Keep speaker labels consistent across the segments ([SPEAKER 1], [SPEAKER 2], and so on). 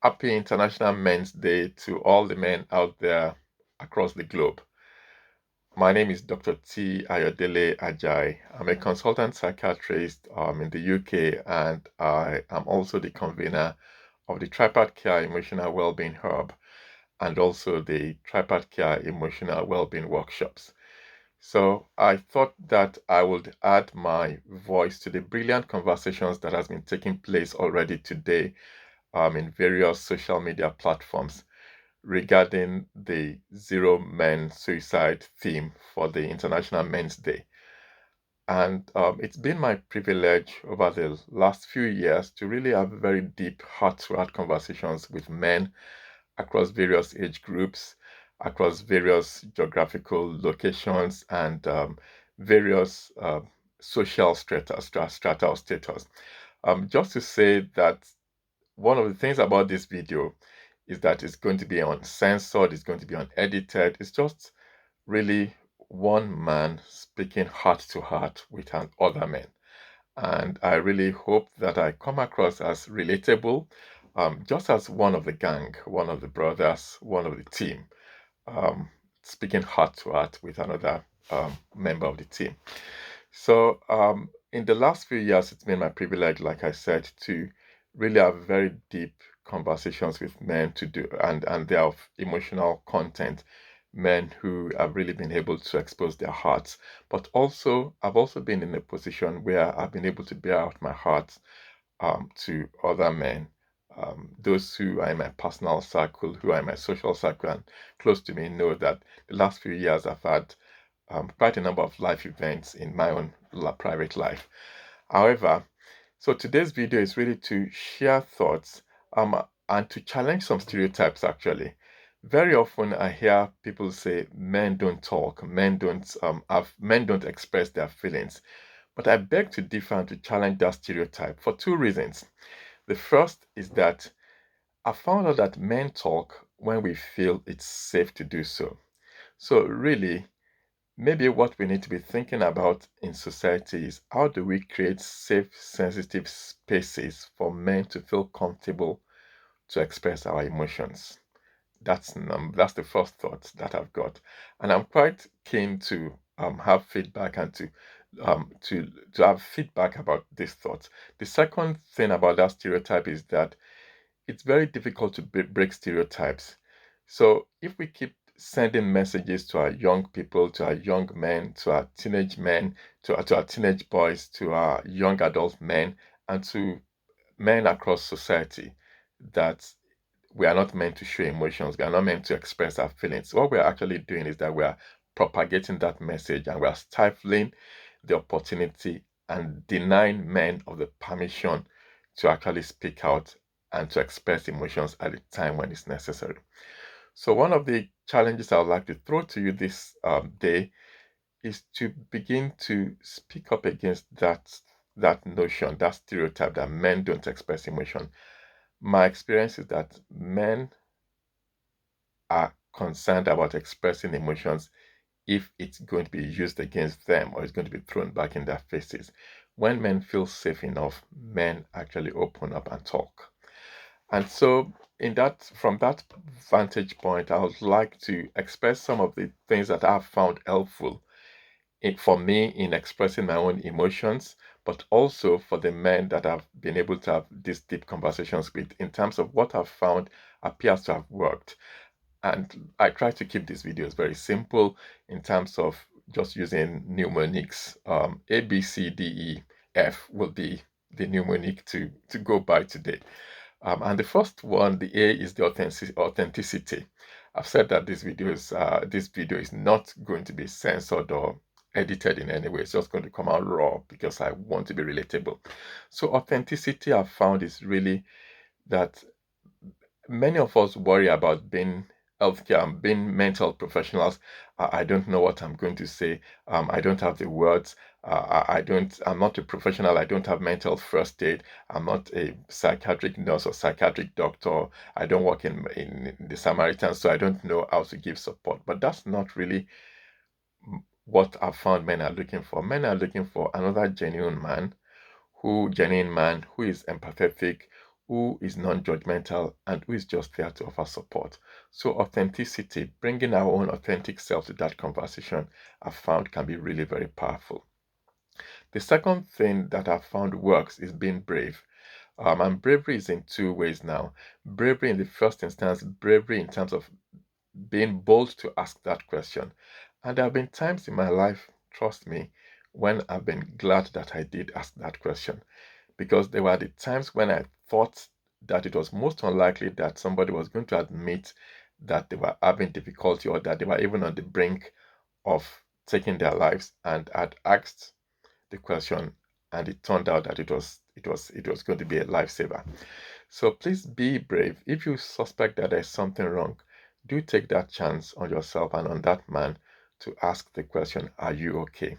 [SPEAKER 1] Happy International Men's Day to all the men out there across the globe. My name is Dr. T. Ayodele Ajay. I'm a consultant psychiatrist in the UK, and I am also the convener of the Tripart Care Emotional Wellbeing Hub and also the Tripart Care Emotional Wellbeing Workshops. So I thought that I would add my voice to the brilliant conversations that has been taking place already today in various social media platforms regarding the Zero Men Suicide theme for the International Men's Day. And it's been my privilege over the last few years to really have very deep, heart-to-heart conversations with men across various age groups, across various geographical locations, and various social strata or status. Just to say that one of the things about this video is that it's going to be uncensored, it's going to be unedited. It's just really one man speaking heart to heart with an other man. And I really hope that I come across as relatable, just as one of the gang, one of the brothers, one of the team, um, speaking heart to heart with another member of the team. So, in the last few years, it's been my privilege, like I said, to really have very deep conversations with men to do, and they have emotional content, men who have really been able to expose their hearts. But also, I've also been in a position where I've been able to bear out my heart to other men, those who are in my personal circle, who are in my social circle, and close to me know that the last few years I've had quite a number of life events in my own private life. However, so today's video is really to share thoughts and to challenge some stereotypes actually. Very often I hear people say men don't talk, men don't express their feelings. But I beg to differ and to challenge that stereotype for two reasons. The first is that I found out that men talk when we feel it's safe to do so. So really, maybe what we need to be thinking about in society is how do we create safe, sensitive spaces for men to feel comfortable to express our emotions? That's the first thought that I've got, and I'm quite keen to have feedback and to have feedback about this thought. The second thing about that stereotype is that it's very difficult to break stereotypes. So if we keep sending messages to our young people, to our young men, to our teenage men, to our teenage boys, to our young adult men, and to men across society that we are not meant to show emotions, we are not meant to express our feelings. What we're actually doing is that we are propagating that message and we are stifling the opportunity and denying men of the permission to actually speak out and to express emotions at the time when it's necessary. So, one of the challenges I would like to throw to you this day is to begin to speak up against that notion, that stereotype that men don't express emotion. My experience is that men are concerned about expressing emotions if it's going to be used against them or it's going to be thrown back in their faces. When men feel safe enough, men actually open up and talk. And so, from that vantage point, I would like to express some of the things that I've found helpful for me in expressing my own emotions, but also for the men that I've been able to have these deep conversations with in terms of what I've found appears to have worked. And I try to keep these videos very simple in terms of just using mnemonics. A, B, C, D, E, F will be the mnemonic to go by today. And the first one, the A, is the authenticity. I've said that this video is not going to be censored or edited in any way. It's just going to come out raw because I want to be relatable. So authenticity I've found is really that many of us worry about being healthcare and being mental professionals. I don't know what I'm going to say. I don't have the words. I'm not a professional. I don't have mental first aid. I'm not a psychiatric nurse or psychiatric doctor. I don't work in the Samaritans, so I don't know how to give support. But that's not really what I found men are looking for. Men are looking for another genuine man who is empathetic, who is non-judgmental, and who is just there to offer support. So authenticity, bringing our own authentic self to that conversation, I've found can be really very powerful. The second thing that I've found works is being brave. And bravery is in two ways now. Bravery in the first instance, bravery in terms of being bold to ask that question. And there have been times in my life, trust me, when I've been glad that I did ask that question, because there were the times when I thought that it was most unlikely that somebody was going to admit that they were having difficulty or that they were even on the brink of taking their lives, and I'd asked the question, and it turned out that it was going to be a lifesaver. So please be brave. If you suspect that there's something wrong, do take that chance on yourself and on that man to ask the question, are you okay?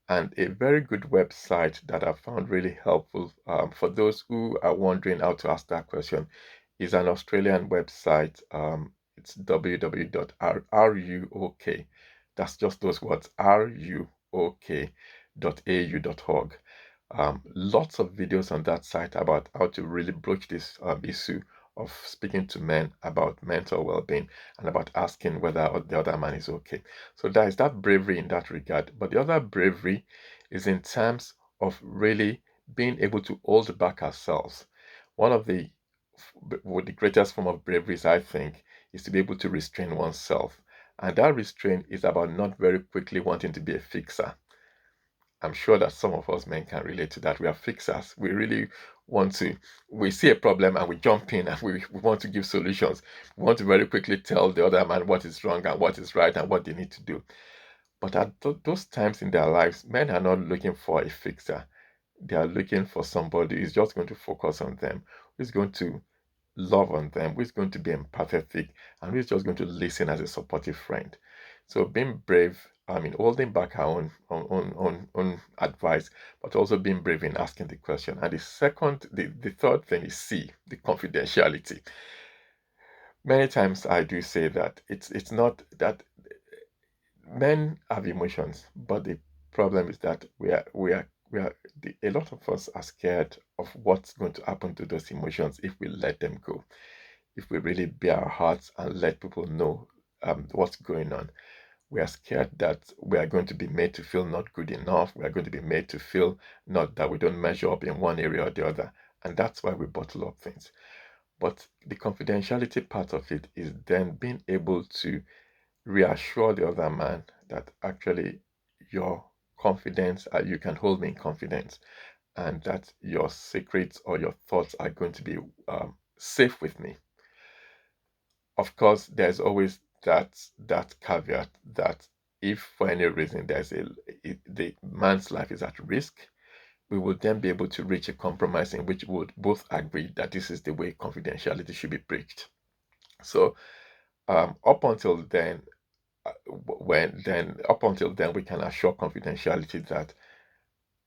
[SPEAKER 1] And a very good website that I found really helpful for those who are wondering how to ask that question is an Australian website. It's www.ruok. That's just those words, ruok.au.org. Lots of videos on that site about how to really broach this issue of speaking to men about mental well-being and about asking whether the other man is okay. So there is that bravery in that regard. But the other bravery is in terms of really being able to hold back ourselves. One of the greatest form of bravery, I think, is to be able to restrain oneself. And that restraint is about not very quickly wanting to be a fixer. I'm sure that some of us men can relate to that. We are fixers. We really want to, we see a problem and we jump in and we want to give solutions. We want to very quickly tell the other man what is wrong and what is right and what they need to do. But at those times in their lives, men are not looking for a fixer. They are looking for somebody who's just going to focus on them, who's going to love on them, who's going to be empathetic, and who's just going to listen as a supportive friend. So being brave, I mean, holding back our own advice, but also being brave in asking the question. And the third thing is C, the confidentiality. Many times I do say that it's not that men have emotions, but the problem is that a lot of us are scared of what's going to happen to those emotions if we let them go, if we really bare our hearts and let people know what's going on. We are scared that we are going to be made to feel not good enough. We are going to be made to feel not that we don't measure up in one area or the other. And that's why we bottle up things. But the confidentiality part of it is then being able to reassure the other man that actually your confidence, you can hold me in confidence, and that your secrets or your thoughts are going to be safe with me. Of course, there's always that caveat that if for any reason the man's life is at risk, we will then be able to reach a compromise in which we would both agree that this is the way confidentiality should be breached. So up until then, up until then, we can assure confidentiality that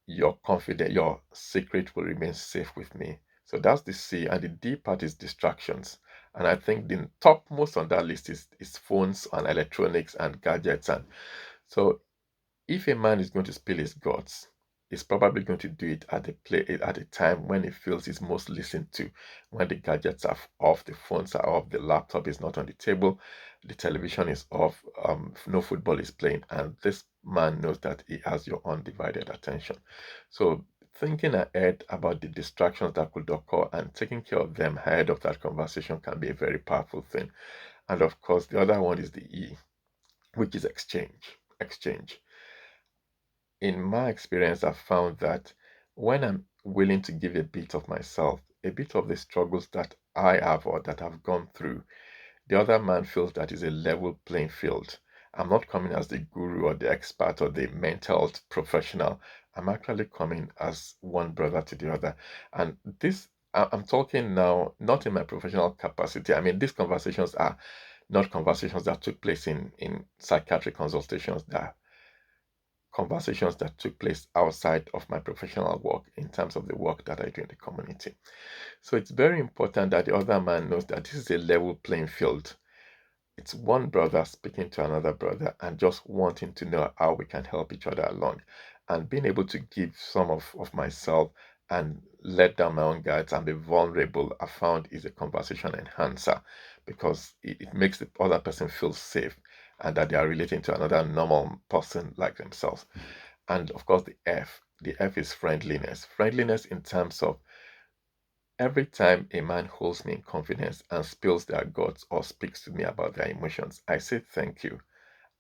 [SPEAKER 1] your secret will remain safe with me. So that's the C, and the D part is distractions. And I think the topmost on that list is phones and electronics and gadgets. And so if a man is going to spill his guts, he's probably going to do it at a time when he feels he's most listened to, when the gadgets are off, the phones are off, the laptop is not on the table, the television is off, no football is playing, and this man knows that he has your undivided attention. So thinking ahead about the distractions that could occur and taking care of them ahead of that conversation can be a very powerful thing. And of course, the other one is the E, which is exchange. Exchange. In my experience, I've found that when I'm willing to give a bit of myself, a bit of the struggles that I have or that I've gone through, the other man feels that is a level playing field. I'm not coming as the guru or the expert or the mental health professional. I'm actually coming as one brother to the other. And I'm talking now, not in my professional capacity. I mean, these conversations are not conversations that took place in psychiatric consultations. They're conversations that took place outside of my professional work in terms of the work that I do in the community. So it's very important that the other man knows that this is a level playing field. It's one brother speaking to another brother and just wanting to know how we can help each other along, and being able to give some of myself and let down my own guards and be vulnerable, I found is a conversation enhancer because it makes the other person feel safe and that they are relating to another normal person like themselves. And of course, the F is friendliness. Friendliness in terms of every time a man holds me in confidence and spills their guts or speaks to me about their emotions, I say thank you.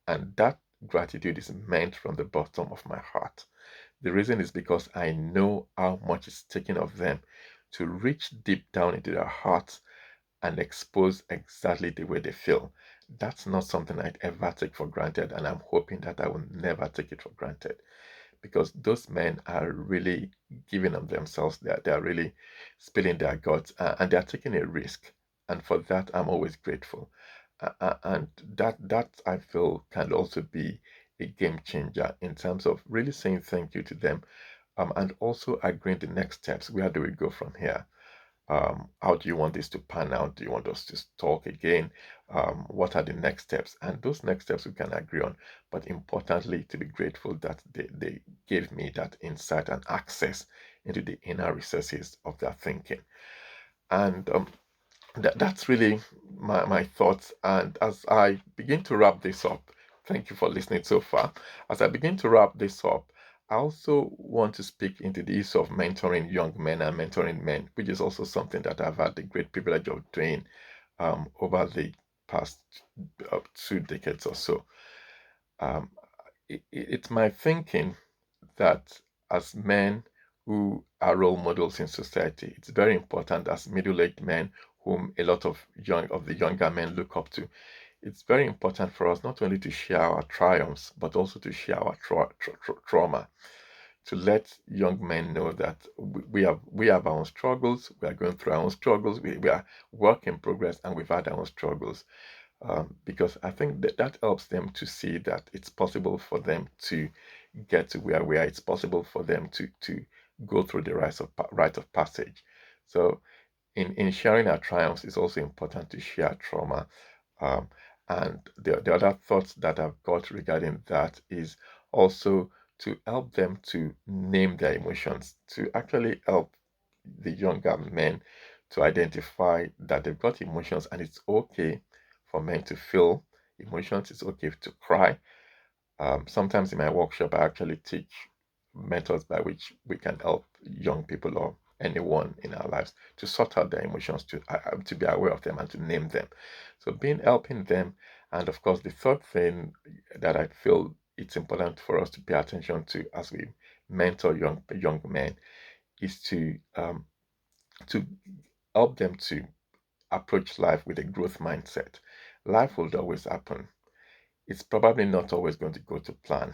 [SPEAKER 1] And that gratitude is meant from the bottom of my heart. The reason is because I know how much it's taken of them to reach deep down into their hearts and expose exactly the way they feel. That's not something I'd ever take for granted, and I'm hoping that I will never take it for granted because those men are really giving of themselves. They are really spilling their guts and they are taking a risk. And for that, I'm always grateful. And that I feel can also be a game changer in terms of really saying thank you to them, and also agreeing the next steps. Where do we go from here? How do you want this to pan out? Do you want us to talk again? What are the next steps? And those next steps we can agree on. But importantly, to be grateful that they gave me that insight and access into the inner recesses of their thinking. And that's really my thoughts. And as I begin to wrap this up, thank you for listening so far. As I begin to wrap this up, I also want to speak into the issue of mentoring young men and mentoring men, which is also something that I've had the great privilege of doing over the past 2 decades or so. Um, it's my thinking that as men who are role models in society, it's very important as middle-aged men whom a lot of the younger men look up to. It's very important for us not only to share our triumphs, but also to share our trauma, to let young men know that we have our own struggles, we are going through our own struggles, we are work in progress, and we've had our own struggles. Because I think that helps them to see that it's possible for them to get to where we are. It's possible for them to go through the rite of passage. So in sharing our triumphs, it's also important to share trauma. Um, and the other thoughts that I've got regarding that is also to help them to name their emotions, to actually help the younger men to identify that they've got emotions and it's okay for men to feel emotions. It's okay to cry. Sometimes in my workshop, I actually teach methods by which we can help young people or anyone in our lives to sort out their emotions, to be aware of them and to name them. So being helping them, and of course, the third thing that I feel it's important for us to pay attention to as we mentor young men is to help them to approach life with a growth mindset. Life will always happen. It's probably not always going to go to plan.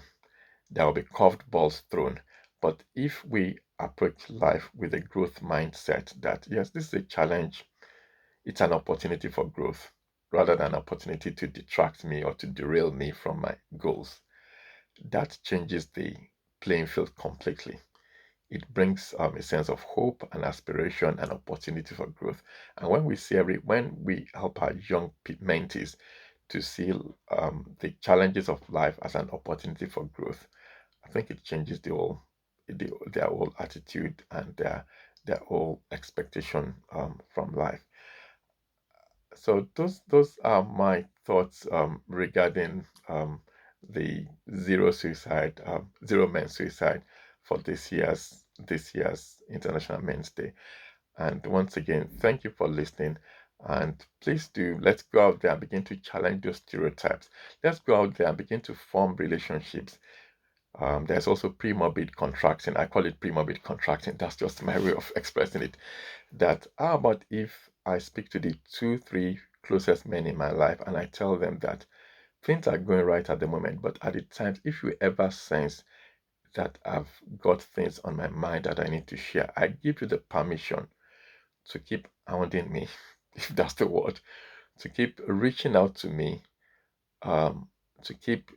[SPEAKER 1] There will be curved balls thrown. But if we approach life with a growth mindset that, yes, this is a challenge, it's an opportunity for growth rather than an opportunity to detract me or to derail me from my goals, that changes the playing field completely. It brings a sense of hope and aspiration and opportunity for growth. And when we help our young mentees to see the challenges of life as an opportunity for growth, I think it changes their whole attitude and their whole expectation from life. So those are my thoughts regarding the zero men suicide for this year's International Men's Day. And once again, thank you for listening. And please do let's go out there and begin to challenge those stereotypes. Let's go out there and begin to form relationships. There's also pre-morbid contracting. I call it pre-morbid contracting. That's just my way of expressing it. That how about if I speak to the two, three closest men in my life and I tell them that things are going right at the moment, but at the times, if you ever sense that I've got things on my mind that I need to share, I give you the permission to keep hounding me, if that's the word, to keep reaching out to me, um, to keep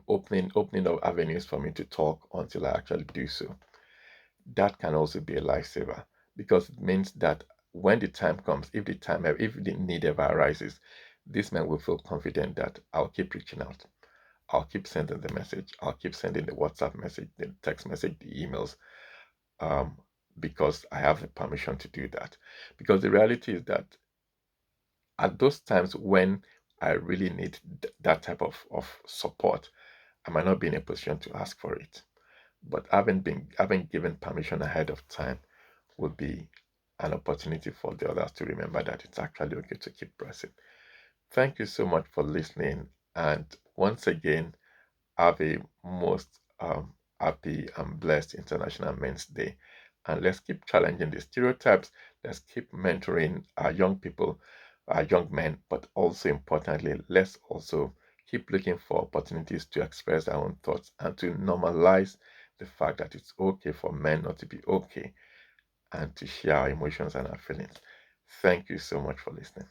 [SPEAKER 1] opening up avenues for me to talk until I actually do so. That can also be a lifesaver because it means that when the time comes, if the need ever arises, this man will feel confident that I'll keep reaching out. I'll keep sending the message. I'll keep sending the WhatsApp message, the text message, the emails. Um, because I have the permission to do that. Because the reality is that at those times when I really need that type of support, I might not be in a position to ask for it. But having given permission ahead of time would be an opportunity for the others to remember that it's actually okay to keep pressing. Thank you so much for listening. And once again, have a most happy and blessed International Men's Day. And let's keep challenging the stereotypes. Let's keep mentoring our young people, our young men, but also importantly, let's also keep looking for opportunities to express our own thoughts and to normalize the fact that it's okay for men not to be okay and to share our emotions and our feelings. Thank you so much for listening.